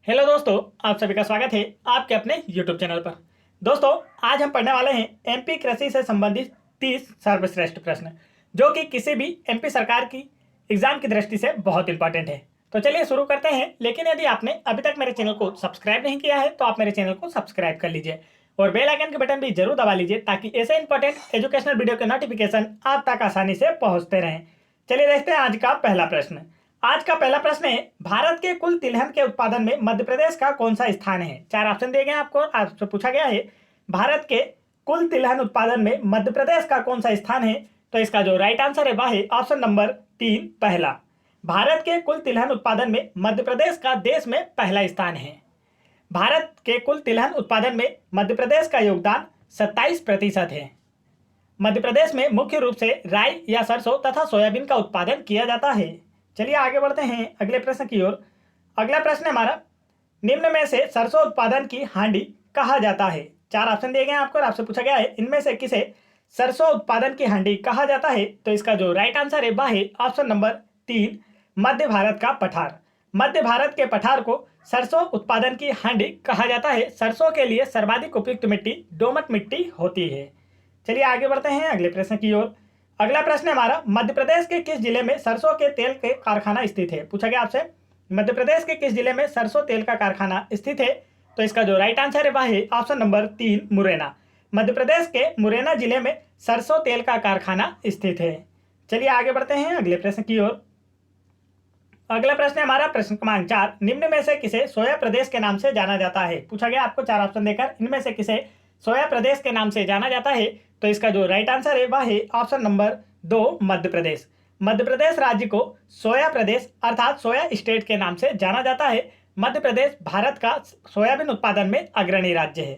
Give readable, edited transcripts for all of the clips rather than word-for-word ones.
Hello दोस्तों, आप सभी का स्वागत है आपके अपने YouTube चैनल पर। दोस्तों, आज हम पढ़ने वाले हैं एमपी कृषि से संबंधित 30 सर्वश्रेष्ठ प्रश्न, जो कि किसी भी एमपी सरकार की एग्जाम की दृष्टि से बहुत इंपॉर्टेंट है। तो चलिए शुरू करते हैं। लेकिन यदि आपने अभी तक मेरे चैनल को सब्सक्राइब नहीं किया है तो आप मेरे चैनल को सब्सक्राइब कर लीजिए और बेल आइकन के बटन भी जरूर दबा लीजिए, ताकि ऐसे इंपॉर्टेंट एजुकेशनल वीडियो के नोटिफिकेशन आप तक आसानी से पहुंचते रहें। चलिए देखते हैं आज का पहला प्रश्न। आज का पहला प्रश्न है, भारत के कुल तिलहन के उत्पादन में मध्य प्रदेश का कौन सा स्थान है। चार ऑप्शन दिए गए आपको, आपसे पूछा गया है भारत के कुल तिलहन उत्पादन में मध्य प्रदेश का कौन सा स्थान है। तो इसका जो राइट आंसर है वह है ऑप्शन नंबर 3 पहला। भारत के कुल तिलहन उत्पादन में मध्य प्रदेश का देश में पहला स्थान है। भारत के कुल तिलहन उत्पादन में मध्य प्रदेश का योगदान 27% है। मध्य प्रदेश में मुख्य रूप से राई या सरसों तथा सोयाबीन का उत्पादन किया जाता है। चलिए आगे बढ़ते हैं अगले प्रश्न की ओर। अगला प्रश्न हमारा, निम्न में से सरसों उत्पादन की हांडी कहा जाता है। चार ऑप्शन दिए गए हैं आपको और आपसे पूछा गया है इनमें से किसे सरसों उत्पादन की हांडी कहा जाता है। तो इसका जो राइट आंसर है वह है ऑप्शन नंबर 3 मध्य भारत का पठार। मध्य भारत के पठार को सरसों उत्पादन की हांडी कहा जाता है। सरसों के लिए सर्वाधिक उपयुक्त मिट्टी दोमट मिट्टी होती है। चलिए आगे बढ़ते हैं अगले प्रश्न की ओर। अगला प्रश्न हमारा, मध्य प्रदेश के किस जिले में सरसों के तेल के कारखाना स्थित है। पूछा गया आपसे मध्य प्रदेश के किस जिले में सरसों तेल का कारखाना स्थित है। तो इसका जो राइट आंसर है वह है ऑप्शन नंबर 3 मुरैना। मध्य प्रदेश के मुरैना जिले में सरसों तेल का कारखाना स्थित है। चलिए आगे बढ़ते हैं अगले प्रश्न की ओर। अगला प्रश्न हमारा प्रश्न क्रमांक 4, निम्न में से किसे सोया प्रदेश के नाम से जाना जाता है। पूछा गया आपको चार ऑप्शन देकर इनमें से किसे सोया प्रदेश के नाम से जाना जाता है। तो इसका जो राइट आंसर है वह है ऑप्शन नंबर 2 मध्य प्रदेश। मध्य प्रदेश राज्य को सोया प्रदेश अर्थात सोया स्टेट के नाम से जाना जाता है। मध्य प्रदेश भारत का सोयाबीन उत्पादन में अग्रणी राज्य है।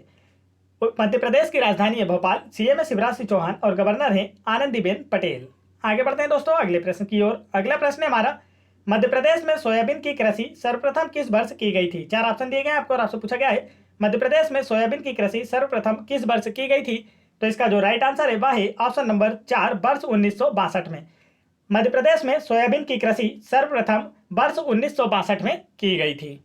मध्य प्रदेश की राजधानी है भोपाल। सीएम है शिवराज सिंह चौहान और गवर्नर है आनंदीबेन पटेल। आगे बढ़ते हैं दोस्तों अगले प्रश्न की ओर। अगला प्रश्न है हमारा, मध्य प्रदेश में सोयाबीन की कृषि सर्वप्रथम किस वर्ष की गई थी। चार ऑप्शन दिए गए आपको और आपसे पूछा गया है मध्य प्रदेश में सोयाबीन की कृषि सर्वप्रथम किस वर्ष की गई थी। तो इसका जो राइट आंसर है वह है ऑप्शन नंबर 4 वर्ष 1962 में। मध्य प्रदेश में सोयाबीन की कृषि सर्वप्रथम वर्ष 1962 में की गई थी।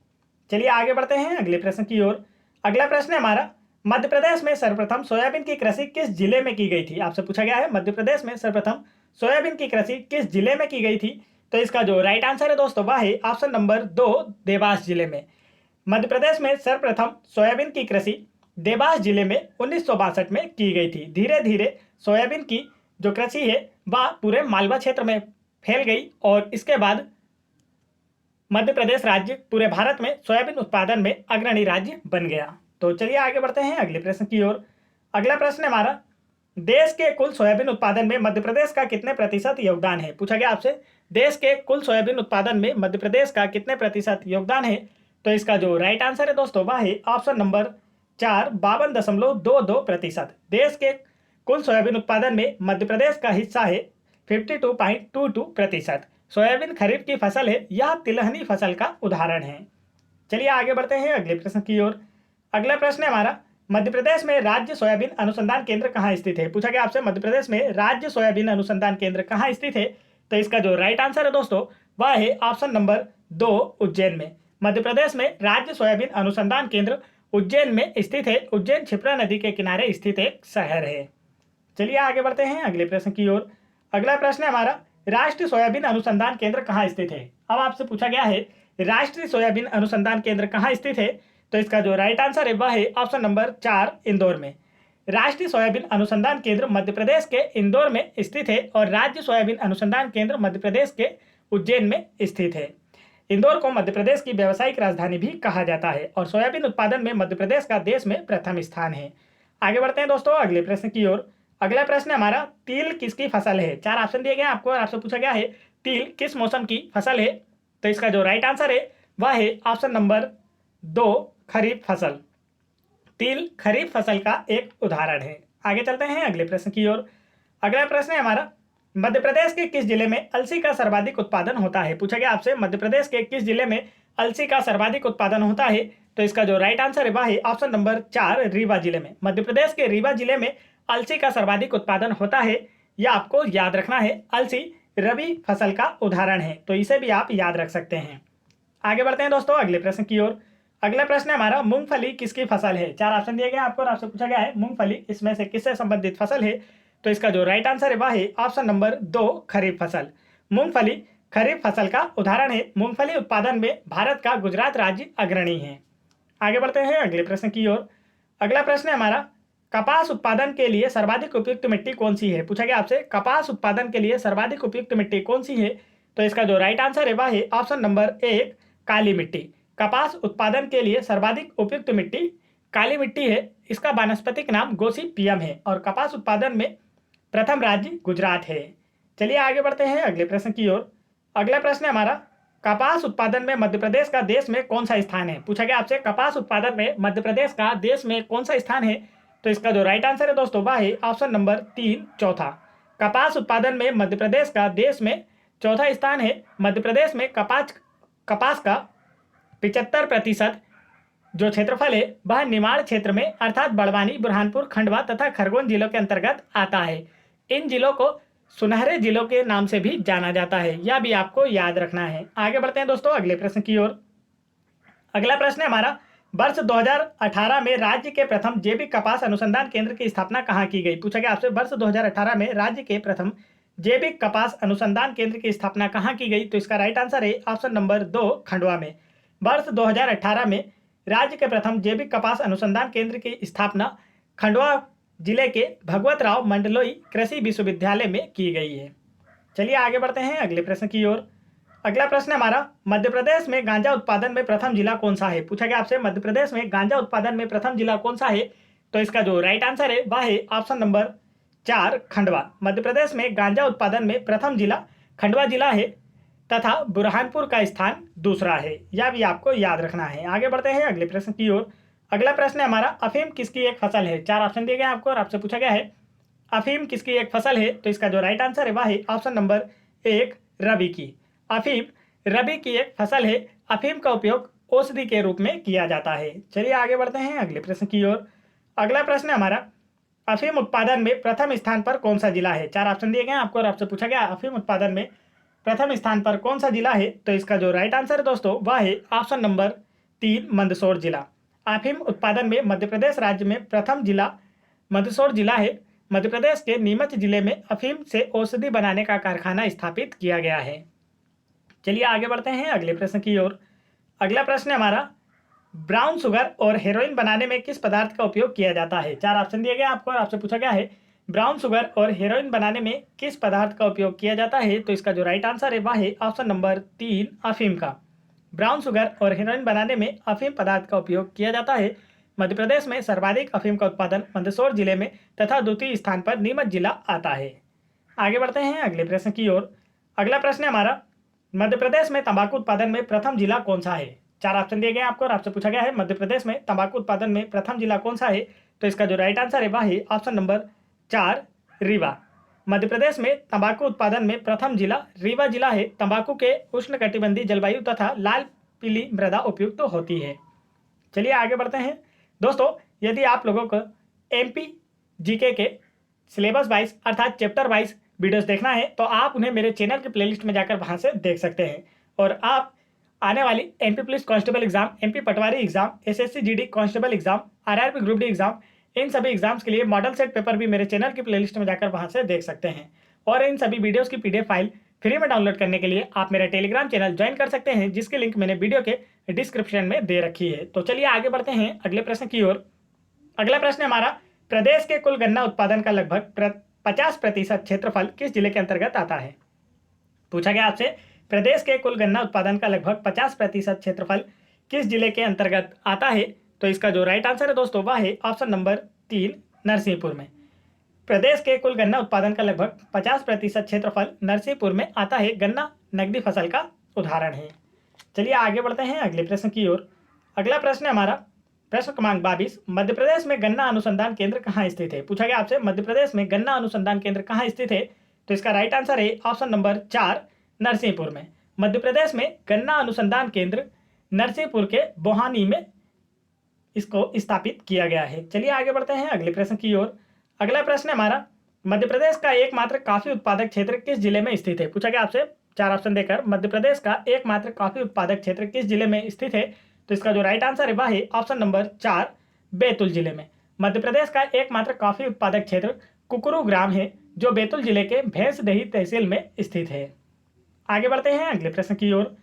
चलिए आगे बढ़ते हैं अगले प्रश्न की ओर। अगला प्रश्न है हमारा, मध्य प्रदेश में सर्वप्रथम सोयाबीन की कृषि किस जिले में की गई थी। आपसे पूछा गया है मध्य प्रदेश में सर्वप्रथम सोयाबीन की कृषि किस जिले में की गई थी। तो इसका जो राइट आंसर है दोस्तों वह है ऑप्शन नंबर 2 देवास जिले में। मध्य प्रदेश में सर्वप्रथम सोयाबीन की कृषि देवास जिले में 1962 में की गई थी। धीरे धीरे सोयाबीन की जो कृषि है वह पूरे मालवा क्षेत्र में फैल गई और इसके बाद मध्य प्रदेश राज्य पूरे भारत में सोयाबीन उत्पादन में अग्रणी राज्य बन गया। तो चलिए आगे बढ़ते हैं अगले प्रश्न की ओर। अगला प्रश्न हमारा, देश के कुल सोयाबीन उत्पादन में मध्य प्रदेश का कितने प्रतिशत योगदान है। पूछा गया आपसे देश के कुल सोयाबीन उत्पादन में मध्य प्रदेश का कितने प्रतिशत योगदान है। तो इसका जो राइट आंसर है दोस्तों वह है ऑप्शन नंबर 4 52.22%। देश के कुल सोयाबीन उत्पादन में मध्य प्रदेश का हिस्सा है 52.22%। सोयाबीन खरीफ की फसल है, यह तिलहनी फसल का उदाहरण है। चलिए आगे बढ़ते हैं अगले प्रश्न की ओर। अगला प्रश्न है हमारा, मध्य प्रदेश में राज्य सोयाबीन अनुसंधान केंद्र कहाँ स्थित है। पूछा गया आपसे मध्य प्रदेश में राज्य सोयाबीन अनुसंधान केंद्र कहाँ स्थित है। तो इसका जो राइट आंसर है दोस्तों वह है ऑप्शन नंबर 2 उज्जैन में। मध्य प्रदेश में राज्य सोयाबीन अनुसंधान केंद्र उज्जैन में स्थित है। उज्जैन क्षिप्रा नदी के किनारे स्थित एक शहर है। चलिए आगे बढ़ते हैं अगले प्रश्न की ओर। अगला प्रश्न है हमारा, राष्ट्रीय सोयाबीन अनुसंधान केंद्र कहाँ स्थित है। अब आपसे पूछा गया है राष्ट्रीय सोयाबीन अनुसंधान केंद्र कहाँ स्थित है। तो इसका जो राइट आंसर है वह है ऑप्शन नंबर 4 इंदौर में। राष्ट्रीय सोयाबीन अनुसंधान केंद्र मध्य प्रदेश के इंदौर में स्थित है और राज्य सोयाबीन अनुसंधान केंद्र मध्य प्रदेश के उज्जैन में स्थित है। इंदौर को मध्य प्रदेश की व्यावसायिक राजधानी भी कहा जाता है और सोयाबीन उत्पादन में मध्य प्रदेश का देश में प्रथम स्थान है। आगे बढ़ते हैं दोस्तों अगले प्रश्न की ओर। अगला प्रश्न हमारा, तिल किसकी फसल है। चार ऑप्शन दिए गए आपको और आपसे पूछा गया है तिल किस मौसम की फसल है। तो इसका जो राइट आंसर है वह है ऑप्शन नंबर 2 खरीफ फसल। तिल खरीफ फसल का एक उदाहरण है। आगे चलते हैं अगले प्रश्न की ओर। अगला प्रश्न है हमारा, मध्य प्रदेश के किस जिले में अलसी का सर्वाधिक उत्पादन होता है। पूछा गया आपसे मध्य प्रदेश के किस जिले में अलसी का सर्वाधिक उत्पादन होता है। तो इसका जो राइट आंसर है वह है ऑप्शन नंबर 4 रीवा जिले में। मध्य प्रदेश के रीवा जिले में अलसी का सर्वाधिक उत्पादन होता है। यह आपको याद रखना है, अलसी रबी फसल का उदाहरण है, तो इसे भी आप याद रख सकते हैं। आगे बढ़ते हैं दोस्तों अगले प्रश्न की ओर। अगला प्रश्न है हमारा, मूंगफली किसकी फसल है? चार ऑप्शन दिए गए आपको और आपसे पूछा गया है मूंगफली इसमें से किससे संबंधित फसल है? तो इसका जो राइट आंसर है वह है ऑप्शन नंबर 2 खरीफ फसल। मूंगफली खरीफ फसल का उदाहरण है। मूंगफली उत्पादन में भारत का गुजरात राज्य अग्रणी है। आगे बढ़ते हैं अगले प्रश्न की ओर। अगला प्रश्न है हमारा, कपास उत्पादन के लिए सर्वाधिक उपयुक्त मिट्टी कौन सी है? पूछा गया आपसे कपास उत्पादन के लिए सर्वाधिक उपयुक्त मिट्टी कौन सी है? तो इसका जो राइट आंसर है वह है ऑप्शन नंबर 1 काली मिट्टी। कपास उत्पादन के लिए सर्वाधिक उपयुक्त मिट्टी काली मिट्टी है। इसका वानस्पतिक नाम गोसिपियम है और कपास उत्पादन में प्रथम राज्य गुजरात है। चलिए आगे बढ़ते हैं अगले प्रश्न की ओर। अगला प्रश्न है हमारा, कपास उत्पादन में मध्य प्रदेश का देश में कौन सा स्थान है? पूछा गया आपसे कपास उत्पादन में मध्य प्रदेश का देश में कौन सा स्थान है? तो इसका जो राइट आंसर है दोस्तों वह है ऑप्शन नंबर 3 चौथा। कपास उत्पादन में मध्य प्रदेश का देश में चौथा स्थान है। मध्य प्रदेश में कपास का 75% जो क्षेत्रफल है वह निमाड़ क्षेत्र में अर्थात बड़वानी, बुरहानपुर, खंडवा तथा खरगोन जिलों के अंतर्गत आता है। इन जिलों को सुनहरे जिलों के नाम से भी जाना जाता है, यह भी आपको याद रखना है। आगे बढ़ते हैं दोस्तों अगले प्रश्न की ओर। अगला प्रश्न है हमारा, वर्ष 2018 में राज्य के प्रथम जैविक कपास अनुसंधान केंद्र की स्थापना कहाँ की गई? पूछा गया आपसे वर्ष 2018 में राज्य के प्रथम जैविक कपास अनुसंधान केंद्र की स्थापना कहाँ की गई? तो इसका राइट आंसर है ऑप्शन नंबर 2 खंडवा में। वर्ष 2018 में राज्य के प्रथम जैविक कपास अनुसंधान केंद्र की स्थापना खंडवा जिले के भगवत राव मंडलोई कृषि विश्वविद्यालय में की गई है। चलिए आगे बढ़ते हैं अगले प्रश्न की ओर। अगला प्रश्न है हमारा, मध्य प्रदेश में गांजा उत्पादन में प्रथम जिला कौन सा है? पूछा गया आपसे मध्य प्रदेश में गांजा उत्पादन में प्रथम जिला कौन सा है? तो इसका जो राइट आंसर है वह है ऑप्शन नंबर 4 खंडवा। मध्य प्रदेश में गांजा उत्पादन में प्रथम जिला खंडवा जिला है तथा बुरहानपुर का स्थान दूसरा है, यह भी आपको याद रखना है। आगे बढ़ते हैं अगले प्रश्न की ओर। अगला प्रश्न है हमारा, अफीम किसकी एक फसल है? चार ऑप्शन दिए गए आपको और आपसे पूछा गया है अफीम किसकी एक फसल है? तो इसका जो राइट आंसर है वह है ऑप्शन नंबर 1 रबी की। अफीम रबी की एक फसल है। अफीम का उपयोग औषधि के रूप में किया जाता है। चलिए आगे बढ़ते हैं अगले प्रश्न की ओर। अगला प्रश्न है हमारा, अफीम उत्पादन में प्रथम स्थान पर कौन सा जिला है? चार ऑप्शन दिए गए आपको और आपसे पूछा गया अफीम उत्पादन में प्रथम स्थान पर कौन सा जिला है? तो इसका जो राइट आंसर है दोस्तों वह है ऑप्शन नंबर 3 मंदसौर जिला। अफीम उत्पादन में मध्य प्रदेश राज्य में प्रथम जिला मंदसौर जिला है। मध्य प्रदेश के नीमच जिले में अफीम से औषधि बनाने का कारखाना स्थापित किया गया है। चलिए आगे बढ़ते हैं अगले प्रश्न की ओर। अगला प्रश्न है हमारा, ब्राउन शुगर और हेरोइन बनाने में किस पदार्थ का उपयोग किया जाता है? चार ऑप्शन दिए गए आपको और आपसे पूछा गया है ब्राउन शुगर और हेरोइन बनाने में किस पदार्थ का उपयोग किया जाता है? तो इसका जो राइट आंसर है वह है ऑप्शन नंबर 3 अफीम का। ब्राउन शुगर और हेरोइन बनाने में अफीम पदार्थ का उपयोग किया जाता है। मध्य प्रदेश में सर्वाधिक अफीम का उत्पादन मंदसौर जिले में तथा द्वितीय स्थान पर नीमच जिला आता है। आगे बढ़ते हैं अगले प्रश्न की ओर। अगला प्रश्न है हमारा, मध्य प्रदेश में तंबाकू उत्पादन में प्रथम जिला कौन सा है? चार ऑप्शन दिए गए आपको और आपसे पूछा गया है मध्य प्रदेश में तंबाकू उत्पादन में प्रथम जिला कौन सा है? तो इसका जो राइट आंसर है वह है ऑप्शन नंबर 4 रीवा। मध्य प्रदेश में तंबाकू उत्पादन में प्रथम जिला रीवा जिला है। तंबाकू के उष्णकटिबंधीय जलवायु तथा लाल पीली मृदा उपयुक्त होती है। चलिए आगे बढ़ते हैं दोस्तों। यदि आप लोगों को एमपी जीके के सिलेबस वाइज अर्थात चैप्टर वाइज वीडियोस देखना है तो आप उन्हें मेरे चैनल के प्लेलिस्ट में जाकर वहां से देख सकते हैं। और आप आने वाली MP police constable exam, MP patwari exam, SSC GD constable exam, RRB group D exam, इन सभी एग्जाम्स के लिए मॉडल सेट पेपर भी मेरे चैनल की प्लेलिस्ट में जाकर वहां से देख सकते हैं। और इन सभी वीडियोस की पीडीएफ फाइल फ्री में डाउनलोड करने के लिए आप मेरा टेलीग्राम चैनल ज्वाइन कर सकते हैं, जिसकी लिंक मैंने वीडियो के डिस्क्रिप्शन में दे रखी है। तो चलिए आगे बढ़ते हैं अगले प्रश्न की ओर। अगला प्रश्न है हमारा, प्रदेश के कुल गन्ना उत्पादन का लगभग 50% क्षेत्रफल किस जिले के अंतर्गत आता है? पूछा गया आपसे प्रदेश के कुल गन्ना उत्पादन का लगभग 50% क्षेत्रफल किस जिले के अंतर्गत आता है? तो इसका जो राइट आंसर है दोस्तों वह है ऑप्शन नंबर 3 नरसिंहपुर में। प्रदेश के कुल गन्ना उत्पादन का लगभग 50% क्षेत्रफल नरसिंहपुर में आता है। गन्ना नकदी फसल का उदाहरण है। चलिए आगे बढ़ते हैं अगले प्रश्न की ओर। अगला प्रश्न है हमारा प्रश्न क्रमांक 22, मध्य प्रदेश में गन्ना अनुसंधान केंद्र कहाँ स्थित है? पूछा गया आपसे मध्य प्रदेश में गन्ना अनुसंधान केंद्र कहाँ स्थित है? तो इसका राइट आंसर है ऑप्शन नंबर 4 नरसिंहपुर में। मध्य प्रदेश में गन्ना अनुसंधान केंद्र नरसिंहपुर के बोहानी में इसको स्थापित किया गया है। चलिए आगे बढ़ते हैं अगले प्रश्न की ओर। अगला प्रश्न है हमारा, मध्य प्रदेश का एकमात्र कॉफी उत्पादक क्षेत्र किस जिले में स्थित है? पूछा गया आपसे चार ऑप्शन देकर मध्य प्रदेश का एकमात्र कॉफी उत्पादक क्षेत्र किस जिले में स्थित है? तो इसका जो राइट आंसर है वह है ऑप्शन नंबर 4 बैतूल जिले में। मध्य प्रदेश का एकमात्र कॉफी उत्पादक क्षेत्र कुकुरुग्राम है जो बैतूल जिले के भैंसदेही तहसील में स्थित है। आगे बढ़ते हैं अगले प्रश्न की ओर।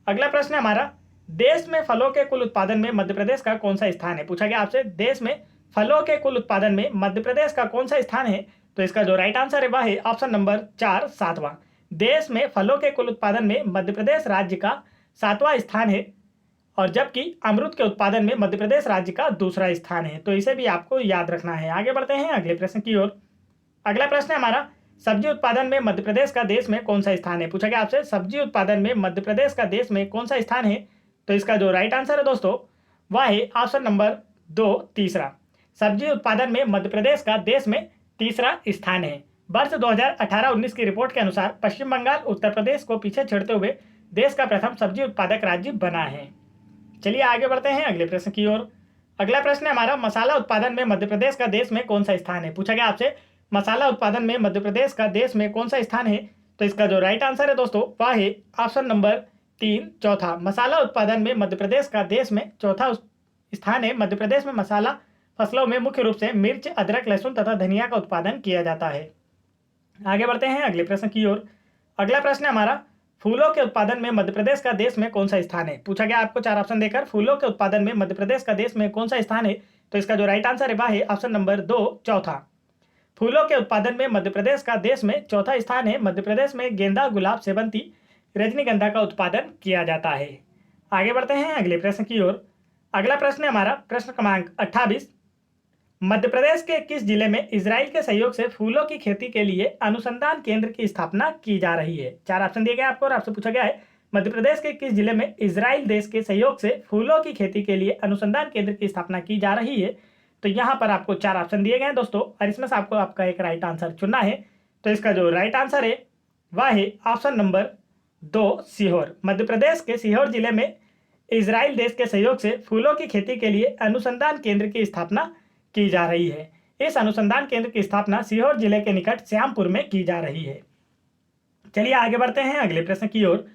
अगला प्रश्न है हमारा, देश में फलों के कुल उत्पादन में मध्य प्रदेश का कौन सा स्थान है। पूछा गया आपसे देश में फलों के कुल उत्पादन में मध्य प्रदेश का कौन सा स्थान है। तो इसका जो राइट आंसर है वह है ऑप्शन नंबर 4 सातवां। देश में फलों के कुल उत्पादन में मध्य प्रदेश राज्य का 7वां स्थान है और जबकि अमरूद के उत्पादन में मध्य प्रदेश राज्य का दूसरा स्थान है। तो इसे भी आपको याद रखना है। आगे बढ़ते हैं अगले प्रश्न की ओर। अगला प्रश्न है हमारा, सब्जी उत्पादन में मध्य प्रदेश का देश में कौन सा स्थान है। पूछा गया आपसे सब्जी उत्पादन में मध्य प्रदेश का देश में कौन सा स्थान है। तो इसका जो राइट आंसर है दोस्तों वह है ऑप्शन नंबर 2 तीसरा। सब्जी उत्पादन में मध्य प्रदेश का देश में तीसरा स्थान है। वर्ष 2018-19 की रिपोर्ट के अनुसार पश्चिम बंगाल उत्तर प्रदेश को पीछे छोड़ते हुए देश का प्रथम सब्जी उत्पादक राज्य बना है। चलिए आगे बढ़ते हैं अगले प्रश्न की ओर। अगला प्रश्न है हमारा, मसाला उत्पादन में मध्य प्रदेश का देश में कौन सा स्थान है। पूछा गया आपसे मसाला उत्पादन में मध्य प्रदेश का देश में कौन सा स्थान है। तो इसका जो राइट आंसर है दोस्तों वह है ऑप्शन नंबर 3 चौथा। मसाला उत्पादन में मध्य प्रदेश का देश में चौथा स्थान है। मध्य प्रदेश में मसाला फसलों में मुख्य रूप से मिर्च, अदरक, लहसुन तथा धनिया का उत्पादन किया जाता है। आगे बढ़ते हैं अगले प्रश्न की ओर। अगला प्रश्न है हमारा, फूलों के उत्पादन में मध्य प्रदेश का देश में कौन सा स्थान है। पूछा गया आपको 4 ऑप्शन देकर फूलों के उत्पादन में मध्य प्रदेश का देश में कौन सा स्थान है। तो इसका जो राइट आंसर है वह है ऑप्शन नंबर 2 चौथा। फूलों के उत्पादन में मध्य प्रदेश का देश में चौथा स्थान है। मध्य प्रदेश में गेंदा, गुलाब, सेवंती, रजनीगंधा का उत्पादन किया जाता है। आगे बढ़ते हैं अगले प्रश्न की ओर। अगला प्रश्न है हमारा प्रश्न क्रमांक 28, मध्य प्रदेश के किस जिले में इजराइल के सहयोग से फूलों की खेती के लिए अनुसंधान केंद्र की स्थापना की जा रही है। 4 ऑप्शन दिए गए आपको और आपसे पूछा गया है मध्य प्रदेश के किस जिले में इजराइल देश के सहयोग से फूलों की खेती के लिए अनुसंधान केंद्र की स्थापना की जा रही है। तो यहाँ पर आपको 4 ऑप्शन दिए गए हैं दोस्तों और इसमें से आपको आपका एक राइट आंसर चुनना है। तो इसका जो राइट आंसर है वह है ऑप्शन नंबर 2 सीहोर। मध्य प्रदेश के सीहोर जिले में इजराइल देश के सहयोग से फूलों की खेती के लिए अनुसंधान केंद्र की स्थापना की जा रही है। इस अनुसंधान केंद्र की स्थापना सीहोर जिले के निकट श्यामपुर में की जा रही है। चलिए आगे बढ़ते हैं अगले प्रश्न की ओर।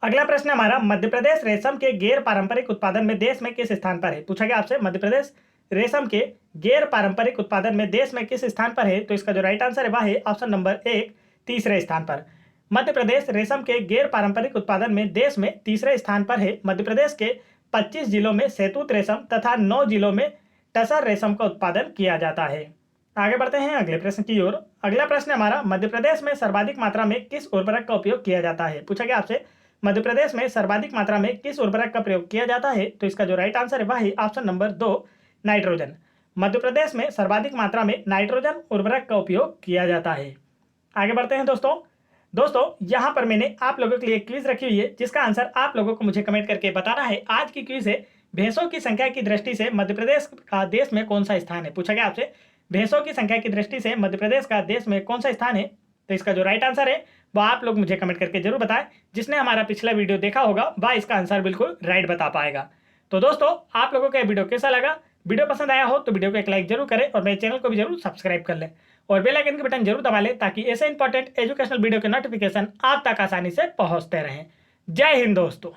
अगला प्रश्न हमारा, मध्य प्रदेश रेशम के गैर पारंपरिक उत्पादन में देश में किस स्थान पर है। पूछा गया आपसे मध्य प्रदेश रेशम के गैर पारंपरिक उत्पादन में देश में किस स्थान पर है। तो इसका जो राइट आंसर है वह है ऑप्शन नंबर 1 तीसरे स्थान पर। मध्य प्रदेश रेशम के गैर पारंपरिक उत्पादन में देश में तीसरे स्थान पर है। मध्य प्रदेश के 25 जिलों में शहतूत रेशम तथा 9 जिलों में टसर रेशम का उत्पादन किया जाता है। आगे बढ़ते हैं अगले प्रश्न की ओर। अगला प्रश्न हमारा, मध्य प्रदेश में सर्वाधिक मात्रा में किस उर्वरक का उपयोग किया जाता है। पूछा गया आपसे मध्य प्रदेश में सर्वाधिक मात्रा में किस उर्वरक का प्रयोग किया जाता है। तो इसका जो राइट आंसर है वह है option number 2 nitrogen. Madhya Pradesh में सर्वाधिक मात्रा में नाइट्रोजन उर्वरक का उपयोग किया जाता है। आगे बढ़ते हैं दोस्तों यहाँ पर मैंने आप लोगों के लिए क्विज रखी हुई है जिसका आंसर आप लोगों को मुझे कमेंट करके बताना है। आज की क्विज है, भैंसों की संख्या की दृष्टि से मध्य प्रदेश का देश में कौन सा स्थान है। पूछा गया आपसे भैंसों की संख्या की दृष्टि से मध्य प्रदेश का देश में कौन सा स्थान है। तो इसका जो राइट आंसर है वह आप लोग मुझे कमेंट करके जरूर बताएं। जिसने हमारा पिछला वीडियो देखा होगा वह इसका आंसर बिल्कुल राइट बता पाएगा। तो दोस्तों आप लोगों को यह वीडियो कैसा लगा, वीडियो पसंद आया हो तो वीडियो को एक लाइक जरूर करें और मेरे चैनल को भी जरूर सब्सक्राइब कर लें और बेल आइकन के बटन जरूर दबा लें ताकि ऐसे इंपॉर्टेंट एजुकेशनल वीडियो के नोटिफिकेशन आप तक आसानी से पहुंचते रहें। जय हिंद दोस्तों।